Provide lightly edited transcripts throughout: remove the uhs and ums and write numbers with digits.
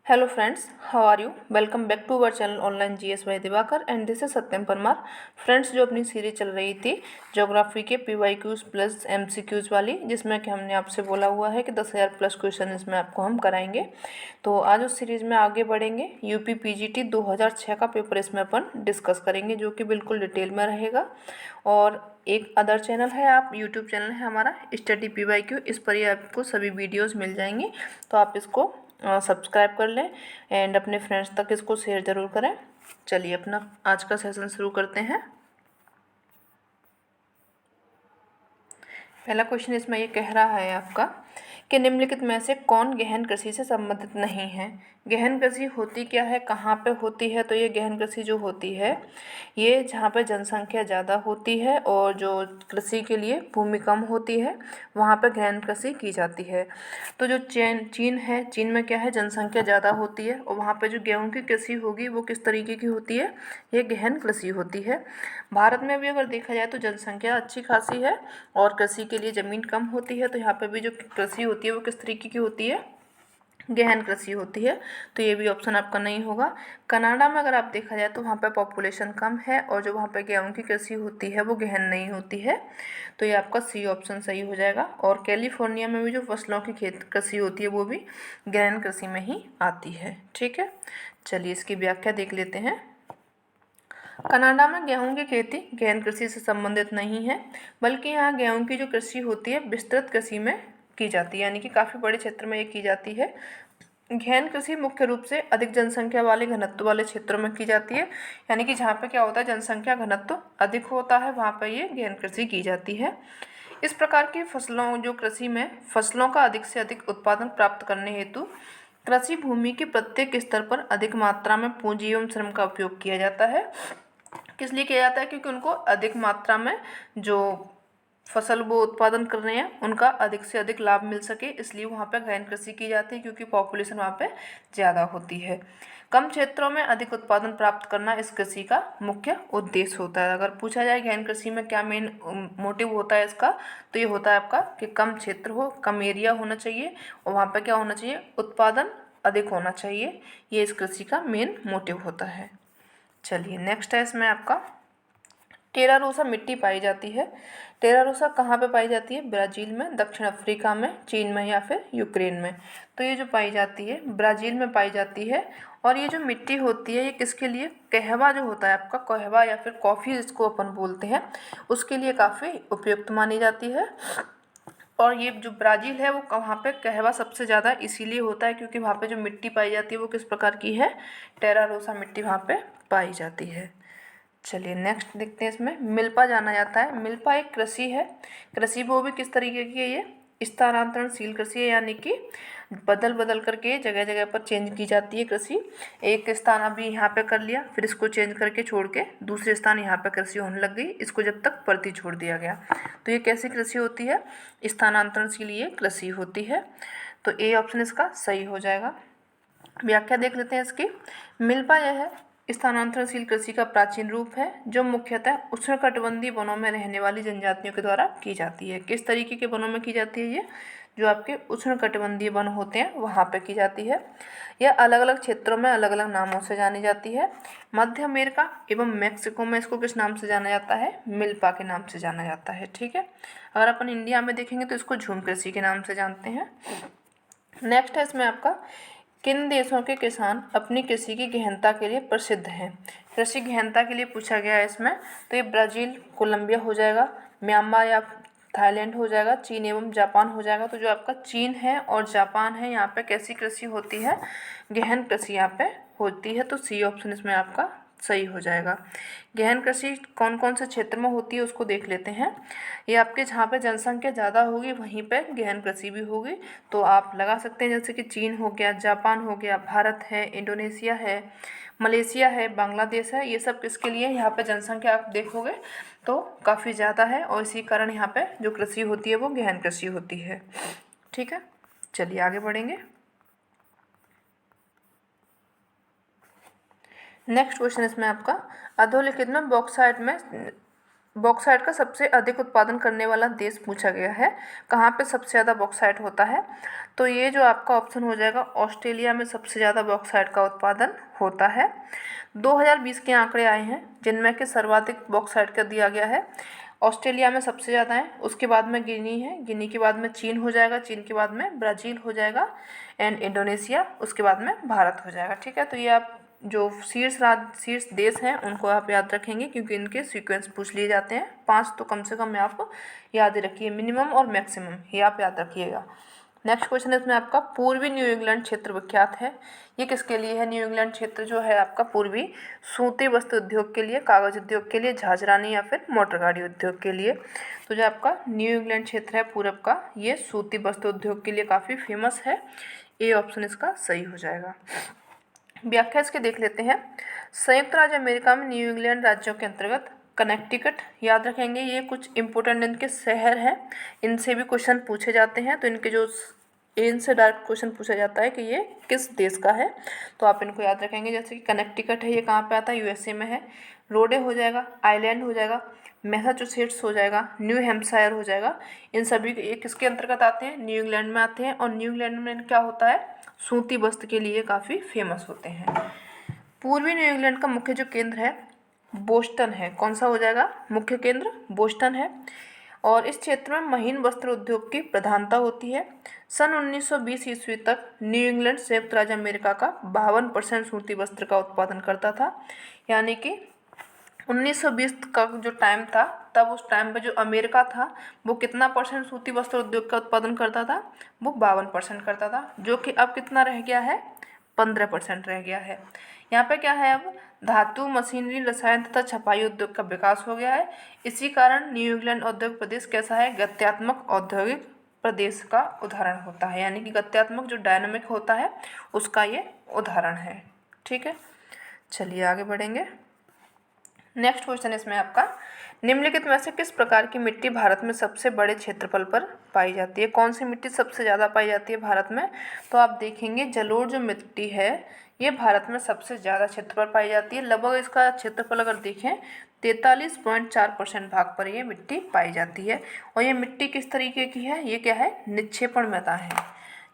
Hello friends, how are you? Welcome back to our channel Online GS by Diwakar and this is Satyam Parmar. Friends, जो अपनी series चल रही थी geography के PYQs plus MCQs वाली, जिसमें कि हमने आपसे बोला हुआ है कि 10,000 प्लस क्वेश्चन इसमें आपको हम कराएंगे। तो आज उस सीरीज में आगे बढ़ेंगे। यूपी PGT 2006 का पेपर इसमें अपन डिस्कस करेंगे, जो कि बिल्कुल डिटेल में रहेगा। और एक अदर चैनल है, आप यूट्यूब चैनल है हमारा स्टडी PYQ, इस पर ही आपको सभी वीडियोज़ मिल जाएंगी। तो आप इसको सब्सक्राइब कर लें एंड अपने फ्रेंड्स तक इसको शेयर ज़रूर करें। चलिए अपना आज का सेशन शुरू करते हैं। पहला क्वेश्चन इसमें ये कह रहा है आपका कि निम्नलिखित में से कौन गहन कृषि से संबंधित नहीं है। गहन कृषि होती क्या है, कहाँ पे होती है? तो ये गहन कृषि जो होती है, ये जहाँ पे जनसंख्या ज़्यादा होती है और जो कृषि के लिए भूमि कम होती है, वहाँ पे गहन कृषि की जाती है। तो जो चीन है, चीन में क्या है, जनसंख्या ज़्यादा होती है और वहाँ पे जो गेहूँ की कृषि होगी वो किस तरीके की होती है, ये गहन कृषि होती है। भारत में भी अगर देखा जाए तो जनसंख्या अच्छी खासी है और कृषि के लिए ज़मीन कम होती है, तो यहाँ पे भी जो कृषि होती है वो किस तरीके की होती है, गहन कृषि होती है। तो ये भी ऑप्शन आपका नहीं होगा। कनाडा में अगर आप देखा जाए तो वहाँ पे पॉपुलेशन कम है और जो वहाँ पे गेहूँ की कृषि होती है वो गहन नहीं होती है, तो ये आपका सी ऑप्शन सही हो जाएगा। और कैलिफोर्निया में भी जो फसलों की खेत कृषि होती है वो भी गहन कृषि में ही आती है। ठीक है, चलिए इसकी व्याख्या देख लेते हैं। कनाडा में गेहूं की खेती गहन कृषि से संबंधित नहीं है, बल्कि यहाँ गेहूं की जो कृषि होती है विस्तृत कृषि में की जाती है, यानी कि काफ़ी बड़े क्षेत्र में ये की जाती है। गहन कृषि मुख्य रूप से अधिक जनसंख्या वाले घनत्व वाले क्षेत्रों में की जाती है, यानी कि जहाँ पे क्या होता है, जनसंख्या घनत्व अधिक होता है वहाँ पर ये गहन कृषि की जाती है। इस प्रकार की फसलों जो कृषि में फसलों का अधिक से अधिक उत्पादन प्राप्त करने हेतु कृषि भूमि के प्रत्येक स्तर पर अधिक मात्रा में पूंजी एवं श्रम का उपयोग किया जाता है। किस लिए किया जाता है? क्योंकि उनको अधिक मात्रा में जो फसल वो उत्पादन कर रहे हैं उनका अधिक से अधिक लाभ मिल सके, इसलिए वहाँ पे गहन कृषि की जाती है, क्योंकि पॉपुलेशन वहाँ पे ज़्यादा होती है। कम क्षेत्रों में अधिक उत्पादन प्राप्त करना इस कृषि का मुख्य उद्देश्य होता है। अगर पूछा जाए गहन कृषि में क्या मेन मोटिव होता है इसका, तो ये होता है आपका कि कम क्षेत्र हो, कम एरिया होना चाहिए और वहाँ पर क्या होना चाहिए, उत्पादन अधिक होना चाहिए। ये इस कृषि का मेन मोटिव होता है। चलिए नेक्स्ट है इसमें आपका टेरा रोसा मिट्टी पाई जाती है। टेरा रोसा कहाँ पे पाई जाती है? ब्राज़ील में, दक्षिण अफ्रीका में, चीन में या फिर यूक्रेन में। तो ये जो पाई जाती है ब्राज़ील में पाई जाती है। और ये जो मिट्टी होती है ये किसके लिए, कहवा जो होता है आपका, कहवा या फिर कॉफ़ी जिसको अपन बोलते हैं, उसके लिए काफ़ी उपयुक्त मानी जाती है। और ये जो ब्राज़ील है वो वहाँ पे कहवा सबसे ज़्यादा इसीलिए होता है क्योंकि वहाँ पे जो मिट्टी पाई जाती है वो किस प्रकार की है, टेरा रोसा मिट्टी वहाँ पे पाई जाती है। चलिए नेक्स्ट देखते हैं। इसमें मिल्पा जाना जाता है। मिल्पा एक कृषि है। कृषि वो भी किस तरीके की है, ये स्थानांतरणशील कृषि है, यानी कि बदल बदल करके जगह जगह पर चेंज की जाती है कृषि। एक स्थान अभी यहाँ पे कर लिया, फिर इसको चेंज करके छोड़ के दूसरे स्थान यहाँ पे कृषि होने लग गई, इसको जब तक पड़ती छोड़ दिया गया। तो ये कैसी कृषि होती है, स्थानांतरणशील ये कृषि होती है। तो ए ऑप्शन इसका सही हो जाएगा। व्याख्या देख लेते हैं इसकी। मिल्पा यह है स्थानांतरणशील कृषि का प्राचीन रूप है जो मुख्यतः उष्णकटिबंधीय वनों में रहने वाली जनजातियों के द्वारा की जाती है। किस तरीके के वनों में की जाती है? ये जो आपके उष्णकटिबंधीय वन होते हैं वहाँ पे की जाती है। यह अलग अलग क्षेत्रों में अलग अलग नामों से जानी जाती है। मध्य अमेरिका एवं मैक्सिको में इसको किस नाम से जाना जाता है? मिल्पा के नाम से जाना जाता है। ठीक है, अगर अपन इंडिया में देखेंगे तो इसको झूम कृषि के नाम से जानते हैं। नेक्स्ट है इसमें आपका किन देशों के किसान अपनी कृषि की गहनता के लिए प्रसिद्ध हैं? कृषि गहनता के लिए पूछा गया है इसमें, तो ये ब्राज़ील, कोलंबिया हो जाएगा, म्यांमार या थाईलैंड हो जाएगा, चीन एवं जापान हो जाएगा। तो जो आपका चीन है और जापान है यहाँ पे कैसी कृषि होती है, गहन कृषि यहाँ पे होती है। तो सी ऑप्शन इसमें आपका सही हो जाएगा। गहन कृषि कौन कौन से क्षेत्र में होती है उसको देख लेते हैं। ये आपके जहाँ पे जनसंख्या ज़्यादा होगी वहीं पे गहन कृषि भी होगी। तो आप लगा सकते हैं जैसे कि चीन हो गया, जापान हो गया, भारत है, इंडोनेशिया है, मलेशिया है, बांग्लादेश है। ये सब किसके लिए? यहाँ पे जनसंख्या आप देखोगे तो काफ़ी ज़्यादा है और इसी कारण यहाँ पे जो कृषि होती है वो गहन कृषि होती है। ठीक है, चलिए आगे बढ़ेंगे। नेक्स्ट क्वेश्चन इसमें आपका अधोलिखित में बॉक्साइट में बॉक्साइट का सबसे अधिक उत्पादन करने वाला देश पूछा गया है, कहाँ पे सबसे ज़्यादा बॉक्साइट होता है। तो ये जो आपका ऑप्शन हो जाएगा, ऑस्ट्रेलिया में सबसे ज़्यादा बॉक्साइट का उत्पादन होता है। 2020 के आंकड़े आए हैं जिनमें कि सर्वाधिक बॉक्साइट का दिया गया है, ऑस्ट्रेलिया में सबसे ज़्यादा है, उसके बाद में गिनी है, गिनी के बाद में चीन हो जाएगा, चीन के बाद में ब्राज़ील हो जाएगा एंड इंडोनेशिया, उसके बाद में भारत हो जाएगा। ठीक है, तो ये आप जो शीर्ष देश हैं उनको आप याद रखेंगे क्योंकि इनके सीक्वेंस पूछ लिए जाते हैं। 5 तो कम से कम आप याद रखिए, मिनिमम और मैक्सिमम ये आप याद रखिएगा। नेक्स्ट क्वेश्चन है इसमें आपका, पूर्वी न्यू इंग्लैंड क्षेत्र विख्यात है। ये किसके लिए है? न्यू इंग्लैंड क्षेत्र जो है आपका पूर्वी सूती वस्त्र उद्योग के लिए, कागज उद्योग के लिए, झांझरानी या फिर मोटर गाड़ी उद्योग के लिए। तो जो आपका न्यू इंग्लैंड क्षेत्र है पूरब का, ये सूती वस्त्र उद्योग के लिए काफ़ी फेमस है। ए ऑप्शन इसका सही हो जाएगा। व्याख्या इसके देख लेते हैं। संयुक्त राज्य अमेरिका में न्यू इंग्लैंड राज्यों के अंतर्गत कनेक्टिकट याद रखेंगे, ये कुछ इंपॉर्टेंट इनके शहर हैं, इनसे भी क्वेश्चन पूछे जाते हैं। तो इनके जो इनसे डायरेक्ट क्वेश्चन पूछा जाता है कि ये किस देश का है, तो आप इनको याद रखेंगे। जैसे कि कनेक्टिकट है, ये कहाँ पे आता है? यूएसए में है। रोडे हो जाएगा, आइलैंड हो जाएगा, मैसाचुसेट्स हो जाएगा, न्यू हैम्पशायर हो जाएगा। इन सभी ये किसके अंतर्गत आते हैं? न्यू इंग्लैंड में आते हैं। और न्यू इंग्लैंड में क्या होता है? सूती वस्त्र के लिए काफ़ी फेमस होते हैं। पूर्वी न्यू इंग्लैंड का मुख्य जो केंद्र है बोस्टन है। कौन सा हो जाएगा? मुख्य केंद्र बोस्टन है। और इस क्षेत्र में महीन वस्त्र उद्योग की प्रधानता होती है। सन 1920 ईस्वी तक न्यू इंग्लैंड संयुक्त राज्य अमेरिका का 52% सूती वस्त्र का उत्पादन करता था। यानी कि 1920 का जो टाइम था, तब उस टाइम पे जो अमेरिका था वो कितना परसेंट सूती वस्त्र उद्योग का उत्पादन करता था? वो 52% करता था, जो कि अब कितना रह गया है? 15% रह गया है। यहाँ पे क्या है, अब धातु, मशीनरी, रसायन तथा छपाई उद्योग का विकास हो गया है। इसी कारण न्यू इंग्लैंड औद्योगिक प्रदेश कैसा है? गत्यात्मक औद्योगिक प्रदेश का उदाहरण होता है। यानी कि गत्यात्मक जो डायनामिक होता है उसका ये उदाहरण है। ठीक है, चलिए आगे बढ़ेंगे। नेक्स्ट क्वेश्चन इसमें आपका, निम्नलिखित में से किस प्रकार की मिट्टी भारत में सबसे बड़े क्षेत्रफल पर पाई जाती है? कौन सी मिट्टी सबसे ज़्यादा पाई जाती है भारत में? तो आप देखेंगे जलोढ़ जो मिट्टी है ये भारत में सबसे ज़्यादा क्षेत्र पर पाई जाती है। लगभग इसका क्षेत्रफल अगर देखें 43.4% भाग पर ये मिट्टी पाई जाती है। और ये मिट्टी किस तरीके की है? ये क्या है? निक्षेपण मृदा है,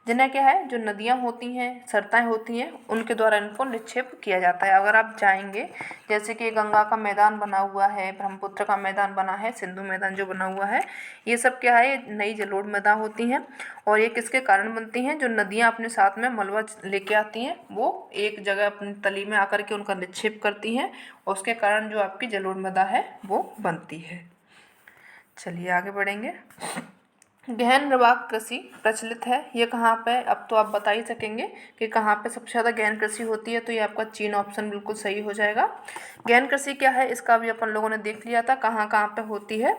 जिन्हें क्या है, जो नदियाँ होती हैं, सरताएँ होती हैं, उनके द्वारा इनको निक्षेप किया जाता है। अगर आप जाएंगे, जैसे कि गंगा का मैदान बना हुआ है, ब्रह्मपुत्र का मैदान बना है, सिंधु मैदान जो बना हुआ है, ये सब क्या है? ये नई जलोढ़ मृदा होती हैं। और ये किसके कारण बनती हैं? जो नदियाँ अपने साथ में मलबा लेके आती हैं, वो एक जगह अपनी तली में आकर के उनका निक्षेप करती हैं, और उसके कारण जो आपकी जलोढ़ मृदा है वो बनती है। चलिए आगे बढ़ेंगे। गहन निर्वाह कृषि प्रचलित है, ये कहाँ पे? अब तो आप बता ही सकेंगे कि कहाँ पे सबसे ज़्यादा गहन कृषि होती है। तो ये आपका चीन ऑप्शन बिल्कुल सही हो जाएगा। गहन कृषि क्या है इसका भी अपन लोगों ने देख लिया था, कहाँ कहाँ पे होती है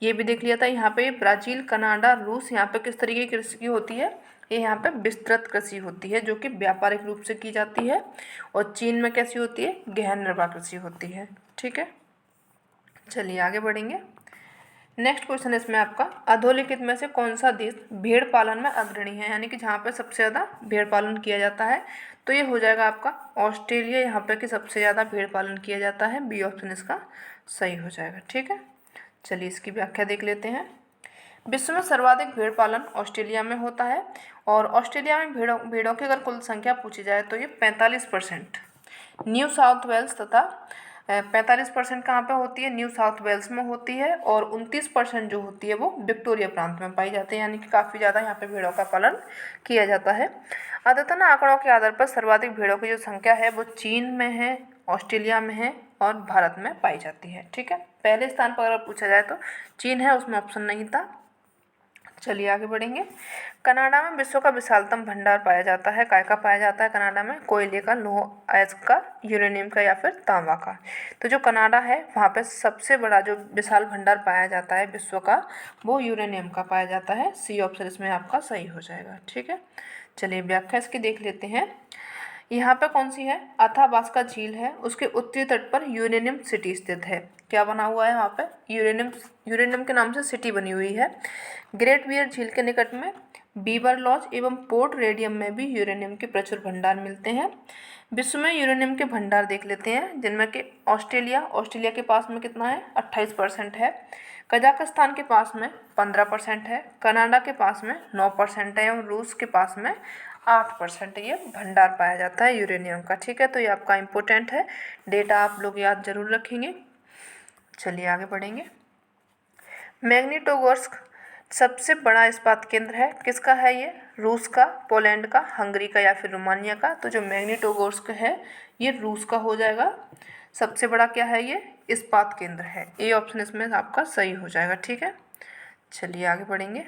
ये भी देख लिया था। यहाँ पे ब्राज़ील, कनाडा, रूस, यहाँ पे किस तरीके की कृषि होती है? ये यहाँ पे विस्तृत कृषि होती है जो कि व्यापारिक रूप से की जाती है। और चीन में कैसी होती है? गहन निर्वाह कृषि होती है। ठीक है, चलिए आगे बढ़ेंगे। नेक्स्ट क्वेश्चन इसमें आपका, अधोलिखित में से कौन सा देश भेड़ पालन में अग्रणी है? यानी कि जहाँ पे सबसे ज़्यादा भेड़ पालन किया जाता है, तो ये हो जाएगा आपका ऑस्ट्रेलिया। यहाँ पे कि सबसे ज़्यादा भेड़ पालन किया जाता है। बी ऑप्शन इसका सही हो जाएगा। ठीक है, चलिए इसकी व्याख्या देख लेते हैं। विश्व में सर्वाधिक भेड़ पालन ऑस्ट्रेलिया में होता है। और ऑस्ट्रेलिया में भेड़ों की अगर कुल संख्या पूछी जाए तो ये 45% न्यू साउथ वेल्स तथा 45% कहाँ पे होती है? न्यू साउथ वेल्स में होती है। और 29% जो होती है वो विक्टोरिया प्रांत में पाई जाती है। यानी कि काफ़ी ज़्यादा यहाँ पे भेड़ों का पालन किया जाता है। अद्यतन आंकड़ों के आधार पर सर्वाधिक भेड़ों की जो संख्या है वो चीन में है, ऑस्ट्रेलिया में है और भारत में पाई जाती है। ठीक है, पहले स्थान पर अगर पूछा जाए तो चीन है, उसमें ऑप्शन नहीं था। चलिए आगे बढ़ेंगे। कनाडा में विश्व का विशालतम भंडार पाया जाता है। काय का पाया जाता है कनाडा में? कोयले का, लौह अयस्क का, यूरेनियम का या फिर तांबा का। तो जो कनाडा है वहाँ पे सबसे बड़ा जो विशाल भंडार पाया जाता है विश्व का, वो यूरेनियम का पाया जाता है। सी ऑप्शन इसमें आपका सही हो जाएगा। ठीक है, चलिए व्याख्या इसकी देख लेते हैं। यहाँ पे कौन सी है? अथाबास्का झील है, उसके उत्तरी तट पर यूरेनियम सिटी स्थित है। क्या बना हुआ है वहाँ पे? यूरेनियम के नाम से सिटी बनी हुई है। ग्रेट बियर झील के निकट में बीबर लॉज एवं पोर्ट रेडियम में भी यूरेनियम के प्रचुर भंडार मिलते हैं। विश्व में यूरेनियम के भंडार देख लेते हैं, जिनमें कि ऑस्ट्रेलिया के पास में कितना है, 28% है। कजाकिस्तान के पास में 15% है। कनाडा के पास में 9% है। एवं रूस के पास में 8% ये भंडार पाया जाता है यूरेनियम का। ठीक है, तो ये आपका इम्पोर्टेंट है, डेटा आप लोग याद जरूर रखेंगे। चलिए आगे बढ़ेंगे। मैग्नीटोगोर्स्क सबसे बड़ा इस्पात केंद्र है, किसका है ये, रूस का, पोलैंड का, हंगरी का या फिर रोमानिया का। तो जो मैग्नीटोगोर्स्क है ये रूस का हो जाएगा। सबसे बड़ा क्या है, ये इस्पात केंद्र है। ए ऑप्शन इसमें आपका सही हो जाएगा। ठीक है, चलिए आगे बढ़ेंगे।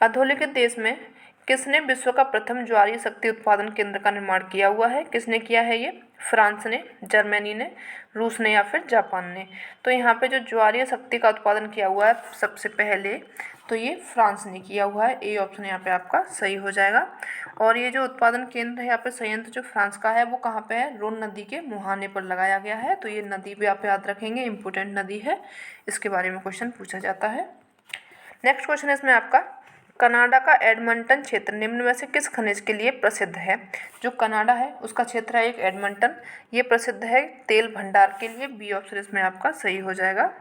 अधोलिखित देश में किसने विश्व का प्रथम ज्वारीय शक्ति उत्पादन केंद्र का निर्माण किया हुआ है, किसने किया है ये, फ्रांस ने, जर्मनी ने, रूस ने या फिर जापान ने। तो यहाँ पे जो ज्वारीय शक्ति का उत्पादन किया हुआ है सबसे पहले, तो ये फ्रांस ने किया हुआ है। ए ऑप्शन यहाँ पे आपका सही हो जाएगा। और ये जो उत्पादन केंद्र है यहाँ पे, संयंत्र जो फ्रांस का है वो कहाँ पे है, रोन नदी के मुहाने पर लगाया गया है। तो ये नदी भी आप याद रखेंगे, इंपॉर्टेंट नदी है, इसके बारे में क्वेश्चन पूछा जाता है। नेक्स्ट क्वेश्चन है इसमें आपका, कनाडा का एडमंटन क्षेत्र निम्न में से किस खनिज के लिए प्रसिद्ध है। जो कनाडा है उसका क्षेत्र है एक एडमंटन, ये प्रसिद्ध है तेल भंडार के लिए। बी ऑप्शन इसमें आपका सही हो जाएगा।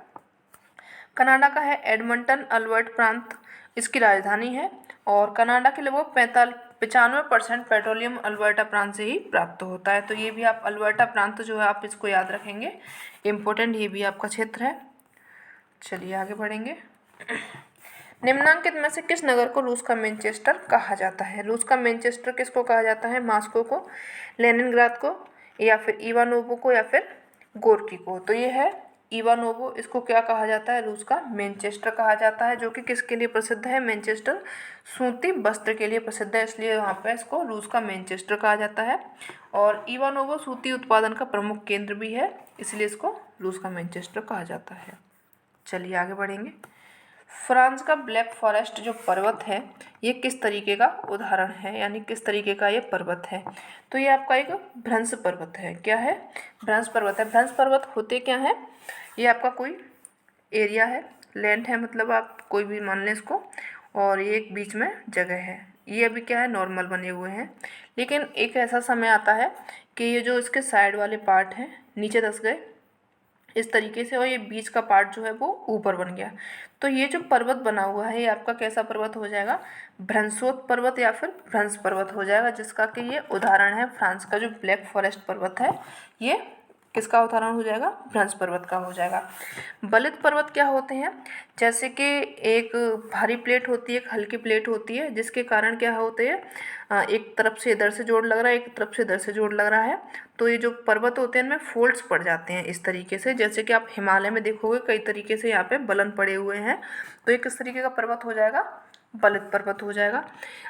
कनाडा का है एडमंटन अल्बर्ट प्रांत, इसकी राजधानी है। और कनाडा के लगभग 95% पेट्रोलियम अल्बर्टा प्रांत से ही प्राप्त होता है। तो ये भी आप अल्बर्टा प्रांत जो है आप इसको याद रखेंगे, इम्पोर्टेंट ये भी आपका क्षेत्र है। चलिए आगे बढ़ेंगे। निम्नांकित में से किस नगर को रूस का मैनचेस्टर कहा जाता है। रूस का मैनचेस्टर किसको कहा जाता है, मॉस्को को, लेनिनग्राद को, या फिर इवानोवो को, या फिर गोर्की को। तो ये है इवानोवो, इसको क्या कहा जाता है, रूस का मैनचेस्टर कहा जाता है। जो कि किसके लिए प्रसिद्ध है, मैनचेस्टर सूती वस्त्र के लिए प्रसिद्ध है, इसलिए वहाँ पर इसको रूस का मैनचेस्टर कहा जाता है। और इवानोवो सूती उत्पादन का प्रमुख केंद्र भी है, इसलिए इसको रूस का मैनचेस्टर कहा जाता है। चलिए आगे बढ़ेंगे। फ्रांस का ब्लैक फॉरेस्ट जो पर्वत है ये किस तरीके का उदाहरण है, यानी किस तरीके का ये पर्वत है। तो ये आपका एक भ्रंश पर्वत है। क्या है, भ्रंश पर्वत है। भ्रंश पर्वत होते क्या है, ये आपका कोई एरिया है, लैंड है, मतलब आप कोई भी मान लें इसको, और ये एक बीच में जगह है। ये अभी क्या है, नॉर्मल बने हुए हैं, लेकिन एक ऐसा समय आता है कि ये जो इसके साइड वाले पार्ट हैं नीचे धंस गए इस तरीके से, और ये बीच का पार्ट जो है वो ऊपर बन गया। तो ये जो पर्वत बना हुआ है ये आपका कैसा पर्वत हो जाएगा, भ्रंशोत पर्वत या फिर भ्रंश पर्वत हो जाएगा, जिसका कि ये उदाहरण है फ्रांस का जो ब्लैक फॉरेस्ट पर्वत है, ये किसका उदाहरण हो जाएगा, भ्रंश पर्वत का हो जाएगा। बलित पर्वत क्या होते हैं, जैसे कि एक भारी प्लेट होती है, एक हल्की प्लेट होती है, जिसके कारण क्या होते हैं, एक तरफ से इधर से जोड़ लग रहा है, एक तरफ से इधर से जोड़ लग रहा है। तो ये जो पर्वत होते हैं इनमें फोल्ड्स पड़ जाते हैं इस तरीके से, जैसे कि आप हिमालय में देखोगे कई तरीके से यहाँ पे बलन पड़े हुए हैं। तो ये किस तरीके का पर्वत हो जाएगा, बलित पर्वत हो जाएगा।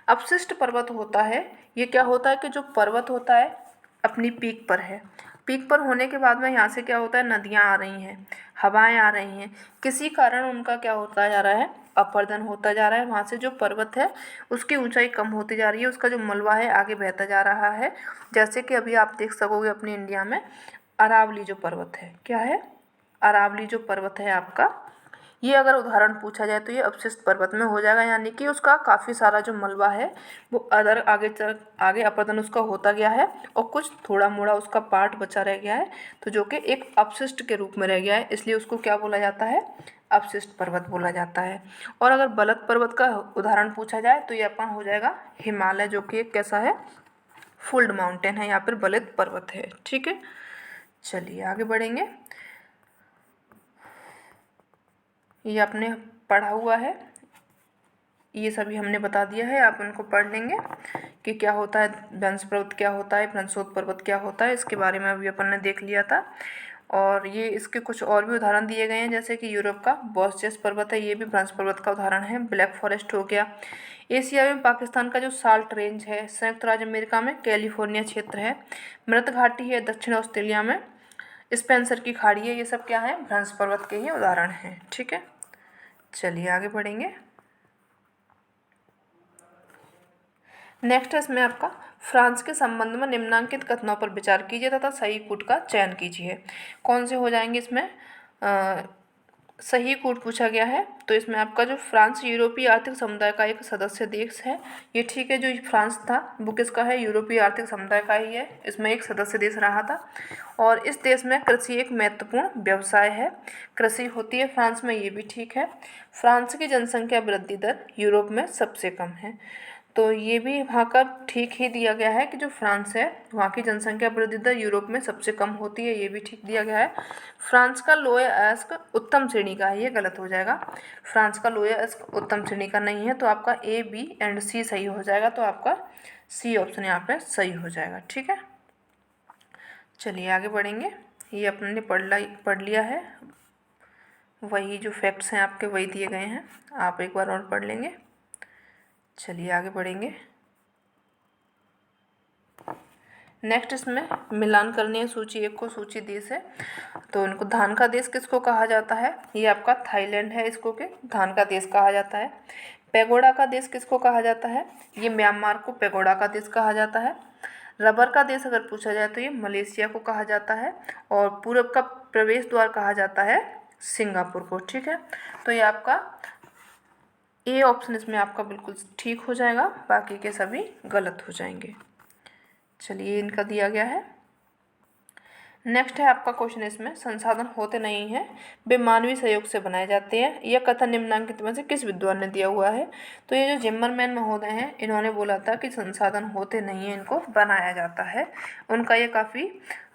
अपशिष्ट पर्वत होता है, ये क्या होता है कि जो पर्वत होता है अपनी पीक पर है, पीक पर होने के बाद में यहाँ से क्या होता है, नदियाँ आ रही हैं, हवाएं आ रही हैं, किसी कारण उनका क्या होता जा रहा है, अपरदन होता जा रहा है। वहाँ से जो पर्वत है उसकी ऊंचाई कम होती जा रही है, उसका जो मलबा है आगे बहता जा रहा है। जैसे कि अभी आप देख सकोगे अपने इंडिया में अरावली जो पर्वत है, क्या है, अरावली जो पर्वत है आपका, ये अगर उदाहरण पूछा जाए तो ये अपशिष्ट पर्वत में हो जाएगा, यानी कि उसका काफ़ी सारा जो मलबा है वो अदर आगे अपरदन उसका होता गया है, और कुछ थोड़ा मोड़ा उसका पार्ट बचा रह गया है, तो जो कि एक अपशिष्ट के रूप में रह गया है, इसलिए उसको क्या बोला जाता है, अपशिष्ट पर्वत बोला जाता है। और अगर बलत पर्वत का उदाहरण पूछा जाए तो ये अपना हो जाएगा हिमालय, जो कि एक कैसा है, फोल्ड माउंटेन है, यहाँ पर बलित पर्वत है। ठीक है, चलिए आगे बढ़ेंगे। ये आपने पढ़ा हुआ है, ये सभी हमने बता दिया है, आप उनको पढ़ लेंगे कि क्या होता है भ्रंश पर्वत, क्या होता है भ्रंशोत पर्वत, क्या होता है, इसके बारे में अभी अपन ने देख लिया था। और ये इसके कुछ और भी उदाहरण दिए गए हैं, जैसे कि यूरोप का बॉस्चेस पर्वत है, ये भी भ्रंश पर्वत का उदाहरण है। ब्लैक फॉरेस्ट हो गया। एशिया में पाकिस्तान का जो साल्ट रेंज है, संयुक्त राज्य अमेरिका में कैलिफोर्निया क्षेत्र है, मृत घाटी है दक्षिण ऑस्ट्रेलिया में, स्पेंसर की खाड़ी है, ये सब क्या है, भ्रंश पर्वत के ही उदाहरण हैं। ठीक है, चलिए आगे बढ़ेंगे। नेक्स्ट है इसमें आपका, फ्रांस के संबंध में निम्नांकित कथनों पर विचार कीजिए तथा सही कूट का चयन कीजिए। कौन से हो जाएंगे इसमें, सही कोड पूछा गया है, तो इसमें आपका जो फ्रांस यूरोपीय आर्थिक समुदाय का एक सदस्य देश है, ये ठीक है। जो फ्रांस था वो किसका है? यूरोपीय आर्थिक समुदाय का ही है, इसमें एक सदस्य देश रहा था। और इस देश में कृषि एक महत्वपूर्ण व्यवसाय है, कृषि होती है फ्रांस में, ये भी ठीक है। फ्रांस की जनसंख्या वृद्धि दर यूरोप में सबसे कम है, तो ये भी वहाँ का ठीक ही दिया गया है कि जो फ्रांस है वहाँ की जनसंख्या वृद्धि दर यूरोप में सबसे कम होती है, ये भी ठीक दिया गया है। फ्रांस का लोअर अयस्क उत्तम श्रेणी का है, ये गलत हो जाएगा। फ्रांस का लोअर अयस्क उत्तम श्रेणी का नहीं है, तो आपका ए, बी एंड सी सही हो जाएगा, तो आपका सी ऑप्शन यहाँ पे सही हो जाएगा। ठीक है, चलिए आगे बढ़ेंगे। ये अपने पढ़ लिया है, वही जो फैक्ट्स हैं आपके वही दिए गए हैं, आप एक बार और पढ़ लेंगे। चलिए आगे बढ़ेंगे। नेक्स्ट इसमें मिलान करनी है सूची 1 को सूची दी से। तो इनको धान का देश किसको कहा जाता है? ये आपका थाईलैंड है, इसको के धान का देश कहा जाता है। पैगोडा का देश किसको कहा जाता है? ये म्यांमार को पैगोडा का देश कहा जाता है। रबर का देश अगर पूछा जाए तो ये मलेशिया को कहा जाता है। और पूरब का प्रवेश द्वार कहा जाता है सिंगापुर को। ठीक है, तो ये आपका ए ऑप्शन इसमें आपका बिल्कुल ठीक हो जाएगा, बाकी के सभी गलत हो जाएंगे। चलिए इनका दिया गया है। नेक्स्ट है आपका क्वेश्चन, इसमें संसाधन होते नहीं हैं, वे मानवीय सहयोग से बनाए जाते हैं, यह कथन निम्नलिखित में से किस विद्वान ने दिया हुआ है? तो ये जो जिम्मरमैन महोदय हैं, इन्होंने बोला था कि संसाधन होते नहीं हैं, इनको बनाया जाता है। उनका ये काफ़ी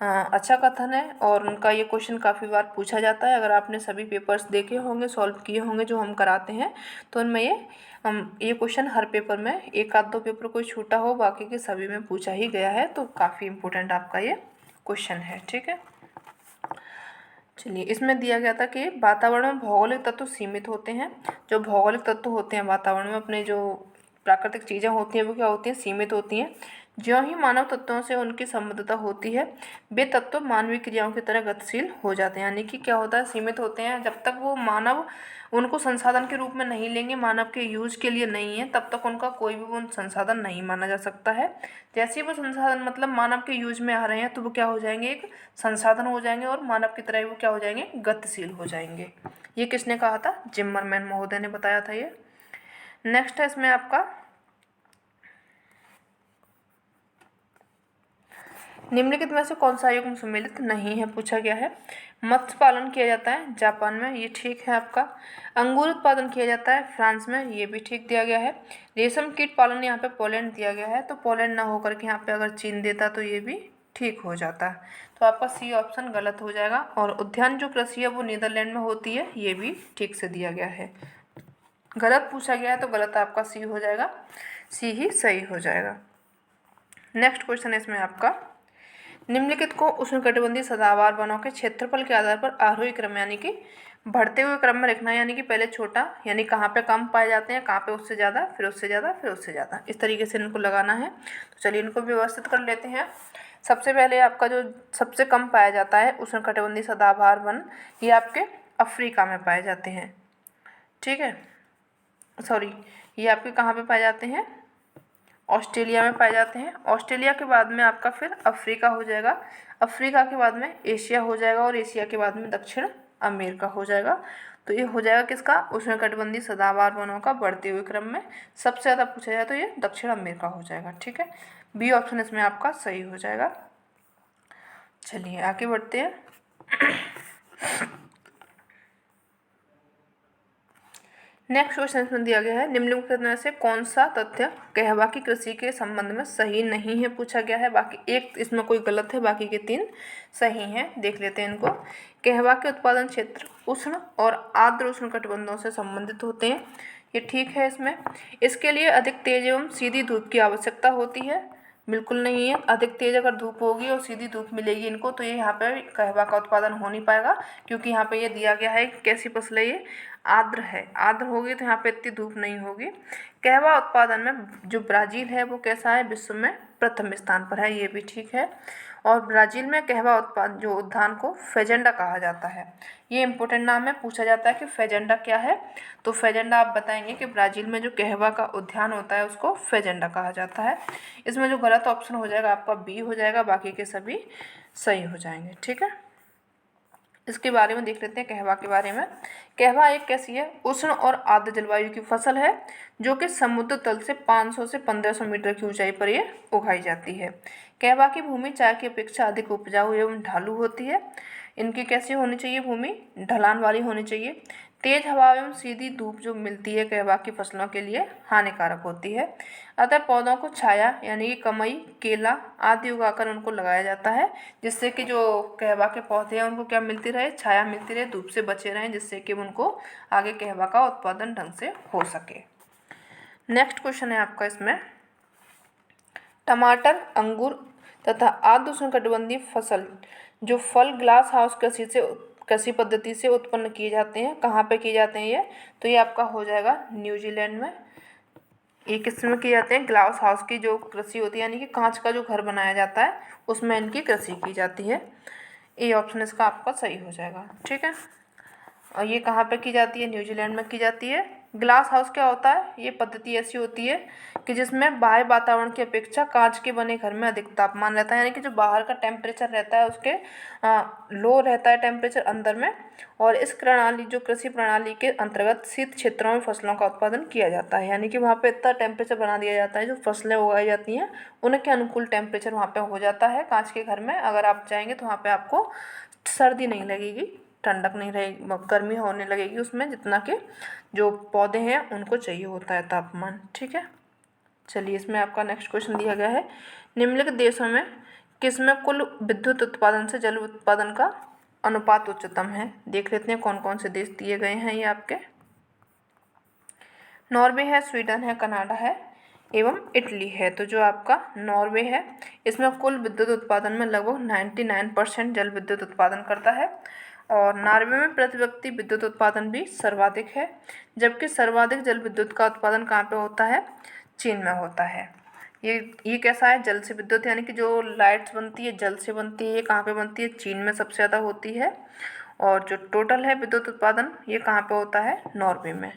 अच्छा कथन है और उनका ये क्वेश्चन काफ़ी बार पूछा जाता है। अगर आपने सभी पेपर्स देखे होंगे, सॉल्व किए होंगे जो हम कराते हैं, तो उनमें ये क्वेश्चन हर पेपर में, एक आध दो पेपर कोई छूटा हो, बाकी के सभी में पूछा ही गया है, तो काफ़ी इंपॉर्टेंट आपका ये क्वेश्चन है। ठीक है, चलिए इसमें दिया गया था कि वातावरण में भौगोलिक तत्व सीमित होते हैं। जो भौगोलिक तत्व होते हैं वातावरण में, अपने जो प्राकृतिक चीज़ें होती हैं वो क्या होती हैं? सीमित होती हैं। ज्यों ही मानव तत्वों से उनकी संबद्धता होती है, वे तत्व मानवीय क्रियाओं की तरह गतिशील हो जाते हैं। यानी कि क्या होता है? सीमित होते हैं, जब तक वो मानव उनको संसाधन के रूप में नहीं लेंगे, मानव के यूज के लिए नहीं है, तब तक उनका कोई भी वो संसाधन नहीं माना जा सकता है। जैसे ही वो संसाधन मतलब मानव के यूज में आ रहे हैं, तो वो क्या हो जाएंगे? एक संसाधन हो जाएंगे और मानव की तरह वो क्या हो जाएंगे? गतिशील हो जाएंगे। ये किसने कहा था? जिम्मरमैन महोदय ने बताया था ये। नेक्स्ट है इसमें आपका निम्नलिखित में से कौन सा युग्म सम्मिलित नहीं है, पूछा गया है। मत्स्य पालन किया जाता है जापान में, ये ठीक है आपका। अंगूर उत्पादन किया जाता है फ्रांस में, ये भी ठीक दिया गया है। रेशम कीट पालन यहाँ पे पोलैंड दिया गया है, तो पोलैंड ना होकर के यहाँ पे अगर चीन देता तो ये भी ठीक हो जाता है, तो आपका सी ऑप्शन गलत हो जाएगा। और उद्यान जो कृषि है वो नीदरलैंड में होती है, ये भी ठीक से दिया गया है। गलत पूछा गया है तो गलत आपका सी हो जाएगा, सी ही सही हो जाएगा। नेक्स्ट क्वेश्चन है इसमें आपका निम्नलिखित को उष्णकटिबंधीय सदाबहार वनों के क्षेत्रफल के आधार पर आरोही क्रम यानी कि बढ़ते हुए क्रम में रखना है। यानी कि पहले छोटा, यानी कहाँ पे कम पाए जाते हैं, कहाँ पे उससे ज़्यादा, फिर उससे ज़्यादा, फिर उससे ज़्यादा, इस तरीके से इनको लगाना है। तो चलिए इनको व्यवस्थित कर लेते हैं। सबसे पहले आपका जो सबसे कम पाया जाता है उष्णकटिबंधीय सदाबहार वन, ये आपके अफ्रीका में पाए जाते हैं। ठीक है, सॉरी, ये आपके कहाँ पे पाए जाते हैं? ऑस्ट्रेलिया में पाए जाते हैं। ऑस्ट्रेलिया के बाद में आपका फिर अफ्रीका हो जाएगा, अफ्रीका के बाद में एशिया हो जाएगा और एशिया के बाद में दक्षिण अमेरिका हो जाएगा। तो ये हो जाएगा किसका? उष्णकटिबंधीय सदाबहार वनों का बढ़ते हुए क्रम में सबसे ज़्यादा पूछा जाए तो ये दक्षिण अमेरिका हो जाएगा। ठीक है, बी ऑप्शन इसमें आपका सही हो जाएगा। चलिए आगे बढ़ते हैं। नेक्स्ट क्वेश्चन इसमें दिया गया है निम्नलिखित में से कौन सा तथ्य कहवा की कृषि के संबंध में सही नहीं है, पूछा गया है। बाकी एक इसमें कोई गलत है, बाकी के 3 सही हैं। देख लेते हैं इनको। कहवा के उत्पादन क्षेत्र उष्ण और आर्द्र उष्णकटिबंधों से संबंधित होते हैं, ये ठीक है। इसमें इसके लिए अधिक तेज एवं सीधी धूप की आवश्यकता होती है, बिल्कुल नहीं है। अधिक तेज अगर धूप होगी और सीधी धूप मिलेगी इनको, तो ये यहाँ पे कहवा का उत्पादन हो नहीं पाएगा, क्योंकि यहाँ पे ये दिया गया है कैसी फसल है, ये आर्द्र है। आर्द्र होगी तो यहाँ पे इतनी धूप नहीं होगी। कहवा उत्पादन में जो ब्राज़ील है वो कैसा है? विश्व में प्रथम स्थान पर है, ये भी ठीक है। और ब्राज़ील में कहवा उत्पादन जो उद्यान को फेजेंडा कहा जाता है, ये इंपॉर्टेंट नाम है, पूछा जाता है कि फेजेंडा क्या है। तो फेजेंडा आप बताएंगे कि ब्राज़ील में जो कहवा का उद्यान होता है उसको फेजेंडा कहा जाता है। इसमें जो गलत ऑप्शन हो जाएगा आपका बी हो जाएगा, बाकी के सभी सही हो जाएंगे। ठीक है, इसके बारे में देख लेते हैं कहवा के बारे में। कहवा एक कैसी है, उष्ण और आर्द्र जलवायु की फसल है जो कि समुद्र तल से 500 से 1500 मीटर की ऊंचाई पर ये उगाई जाती है। कहवा की भूमि चाय की अपेक्षा अधिक उपजाऊ एवं ढालू होती है। इनकी कैसी होनी चाहिए, भूमि ढलान वाली होनी चाहिए। तेज हवा एवं सीधी धूप जो मिलती है कहवा की फसलों के लिए हानिकारक होती है। अतः पौधों को छाया यानी कि कमई, केला आदि उगाकर उनको लगाया जाता है, जिससे कि जो कहवा के पौधे हैं उनको क्या मिलती रहे, छाया मिलती रहे, धूप से बचे रहें, जिससे कि उनको आगे कहवा का उत्पादन ढंग से हो सके। नेक्स्ट क्वेश्चन है आपका इसमें, टमाटर, अंगूर तथा आर्द्र उष्णकटिबंधीय फसल जो फल ग्लास हाउस कृषि पद्धति से उत्पन्न किए जाते हैं, कहाँ पे किए जाते हैं ये, तो ये आपका हो जाएगा न्यूजीलैंड में। ये किस में किए जाते हैं, ग्लास हाउस की जो कृषि होती है यानी कि कांच का जो घर बनाया जाता है उसमें इनकी कृषि की जाती है। ये ऑप्शन इसका आपका सही हो जाएगा, ठीक है। और ये कहाँ पे की जाती है, न्यूजीलैंड में की जाती है। ग्लास हाउस क्या होता है, ये पद्धति ऐसी होती है कि जिसमें बाह्य वातावरण की अपेक्षा कांच के बने घर में अधिक तापमान रहता है, यानी कि जो बाहर का टेम्परेचर रहता है उसके लो रहता है टेम्परेचर अंदर में। और इस प्रणाली जो कृषि प्रणाली के अंतर्गत शीत क्षेत्रों में फसलों का उत्पादन किया जाता है, यानी कि वहाँ पे इतना टेम्परेचर बना दिया जाता है, जो फसलें उगाई जाती हैं उनके अनुकूल टेम्परेचर वहाँ पे हो जाता है कांच के घर में। अगर आप जाएंगे तो वहाँ पे आपको सर्दी नहीं लगेगी, ठंडक नहीं रहेगी, गर्मी होने लगेगी उसमें, जितना कि जो पौधे हैं उनको चाहिए होता है तापमान, ठीक है। चलिए इसमें आपका नेक्स्ट क्वेश्चन दिया गया है, निम्नलिखित देशों में किसमें कुल विद्युत उत्पादन से जल उत्पादन का अनुपात उच्चतम है। देख लेते हैं कौन कौन से देश दिए गए हैं ये आपके। नॉर्वे है, स्वीडन है, कनाडा है एवं इटली है। तो जो आपका नॉर्वे है इसमें कुल विद्युत उत्पादन में लगभग 99% जल विद्युत उत्पादन करता है। और नॉर्वे में प्रति व्यक्ति विद्युत उत्पादन भी सर्वाधिक है, जबकि सर्वाधिक जल विद्युत का उत्पादन कहाँ पे होता है, चीन में होता है। ये कैसा है, जल से विद्युत, यानी कि जो लाइट्स बनती है जल से बनती है, ये कहाँ पे बनती है, चीन में सबसे ज़्यादा होती है। और जो टोटल है विद्युत उत्पादन ये कहाँ पे होता है, नॉर्वे में।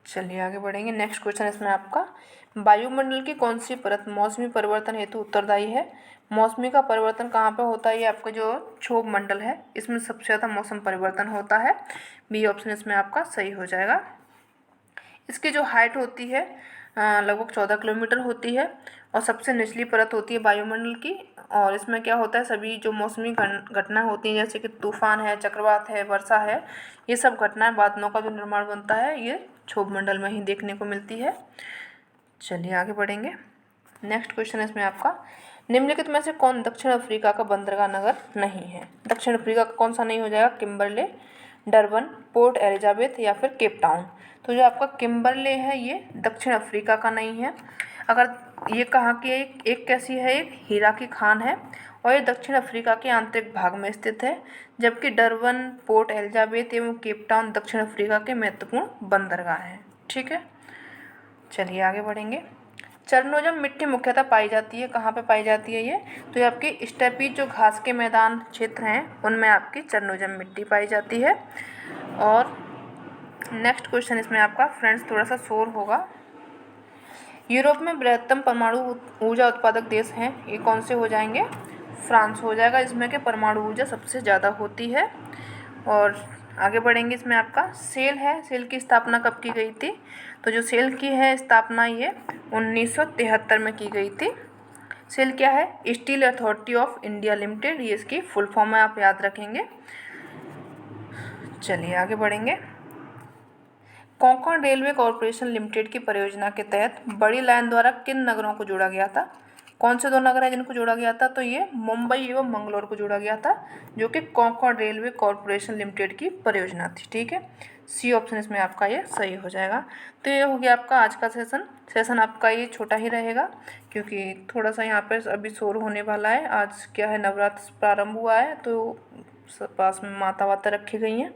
चलिए आगे बढ़ेंगे। नेक्स्ट क्वेश्चन इसमें आपका, वायुमंडल की कौन सी परत मौसमी परिवर्तन हेतु उत्तरदायी है। मौसमी का परिवर्तन कहाँ पे होता है, ये आपका जो क्षोभ मंडल है इसमें सबसे ज़्यादा मौसम परिवर्तन होता है। बी ऑप्शन इसमें आपका सही हो जाएगा। इसकी जो हाइट होती है लगभग 14 किलोमीटर होती है और सबसे निचली परत होती है वायुमंडल की। और इसमें क्या होता है, सभी जो मौसमी घटना होती हैं जैसे कि तूफान है, चक्रवात है, वर्षा है, ये सब घटनाएं, बादलों का जो निर्माण बनता है ये क्षोभ मंडल में ही देखने को मिलती है। चलिए आगे बढ़ेंगे। नेक्स्ट क्वेश्चन इसमें आपका, निम्नलिखित में से कौन दक्षिण अफ्रीका का बंदरगाह नगर नहीं है। दक्षिण अफ्रीका का कौन सा नहीं हो जाएगा, किम्बरले, डरबन, पोर्ट एलिजाबेथ या फिर केप टाउन। तो जो आपका किम्बरले है ये दक्षिण अफ्रीका का नहीं है। अगर ये कहाँ की एक कैसी है, एक हीरा की खान है और ये दक्षिण अफ्रीका के आंतरिक भाग में स्थित है, जबकि डरबन, पोर्ट एलिजाबेथ एवं केप टाउन दक्षिण अफ्रीका के महत्वपूर्ण बंदरगाह हैं, ठीक है। चलिए आगे बढ़ेंगे। चरनोजम मिट्टी मुख्यतः पाई जाती है, कहाँ पे पाई जाती है ये, तो ये आपकी स्टेपीज जो घास के मैदान क्षेत्र हैं उनमें आपकी चरनोजम मिट्टी पाई जाती है। और नेक्स्ट क्वेश्चन इसमें आपका, फ्रेंड्स थोड़ा सा शोर होगा। यूरोप में बृहत्तम परमाणु ऊर्जा उत्पादक देश हैं, ये कौन से हो जाएंगे, फ्रांस हो जाएगा, इसमें के परमाणु ऊर्जा सबसे ज़्यादा होती है। और आगे बढ़ेंगे इसमें आपका, सेल है, सेल की स्थापना कब की गई थी, तो जो सेल की है स्थापना ये 1973 में की गई थी। सेल क्या है, steel authority of India limited, ये इसकी फुल फॉर्म है, आप याद रखेंगे। चलिए आगे बढ़ेंगे। कोंकण रेलवे कॉरपोरेशन लिमिटेड की परियोजना के तहत बड़ी लाइन द्वारा किन नगरों को जोड़ा गया था। कौन से दो नगर हैं जिनको जोड़ा गया था, तो ये मुंबई एवं मंगलोर को जोड़ा गया था, जो कि कोंकण रेलवे कॉरपोरेशन लिमिटेड की परियोजना थी, ठीक है। सी ऑप्शन इसमें आपका ये सही हो जाएगा। तो ये हो गया आपका आज का सेशन आपका ये छोटा ही रहेगा, क्योंकि थोड़ा सा यहाँ पर अभी शोर होने वाला है। आज क्या है, नवरात्र प्रारंभ हुआ है तो पास में माता वाता रखी गई हैं,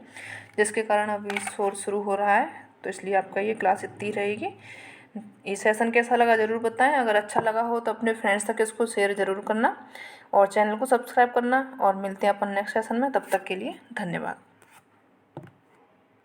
जिसके कारण अभी शोर शुरू हो रहा है, तो इसलिए आपका ये क्लास इतनी रहेगी। ये सेशन कैसा लगा ज़रूर बताएं। अगर अच्छा लगा हो तो अपने फ्रेंड्स तक इसको शेयर ज़रूर करना और चैनल को सब्सक्राइब करना। और मिलते हैं अपन नेक्स्ट सेशन में, तब तक के लिए धन्यवाद।